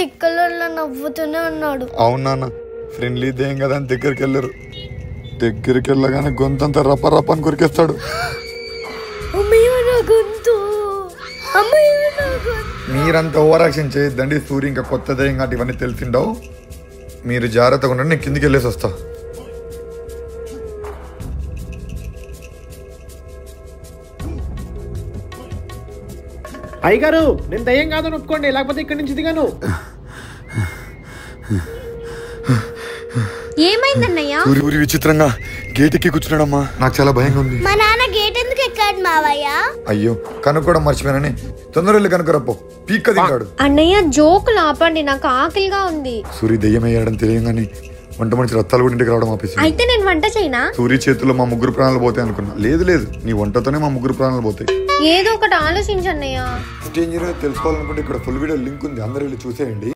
తిక్కలలో నవ్వుతూనే ఉన్నాడు. అవునా ఫ్రెండ్లీ దేం కదా అని దగ్గరికి వెళ్ళగానే గొంతంతా రప్ప రప్ప అని కొరికేస్తాడు. మీరంతా ఓవర్ యాక్షన్ చేయొద్దండి. సూర్య ఇంకా కొత్త దయ్యం కాబట్టి ఇవన్నీ తెలిసిండవు. మీరు జాగ్రత్తగా ఉండండి, నేను కిందికి వెళ్ళేసి వస్తా. అయ్యగారు నేను దయ్యం కాదని ఒప్పుకోండి, లేకపోతే ఇక్కడి నుంచి దిగాను. ఏమైందన్నయ్య? సూర్య విచిత్రంగా గేట్ ఎక్కి కూర్చున్నాడమ్మా. నాకు చాలా భయంగా ఉంది. మా నాన్న గేట్ ఎందుకు ఎక్కాడు మావయ్య? అయ్యో కనుక్కోవడం మర్చిపోయానని. తొందరగా వెళ్ళి కనుక్కరప్పో, పీక్క తింటాడు. అన్నయ్య జోకులు ఆపండి, నాకు ఆకలిగా ఉంది. సూర్య దయ్యం అయ్యాడని తెలియగానే వంట మనిషి రత్తాలు కూడా ఇంటికి రావడం ఆపేసి. అయితే నేను వంట చేయనా? సూర్య చేతుల్లో మా ముగ్గురు ప్రాణాలు పోతాయి అనుకున్నా. లేదు నీ వంటతోనే మా ముగ్గురు ప్రాణాలు పోతాయి. ఏదో ఒకటి ఆలోచించన్నయ్య. తెలుసుకోవాలనుకుంటే ఇక్కడ ఫుల్ వీడియో లింక్ ఉంది, అందరూ వెళ్ళి చూసేయండి.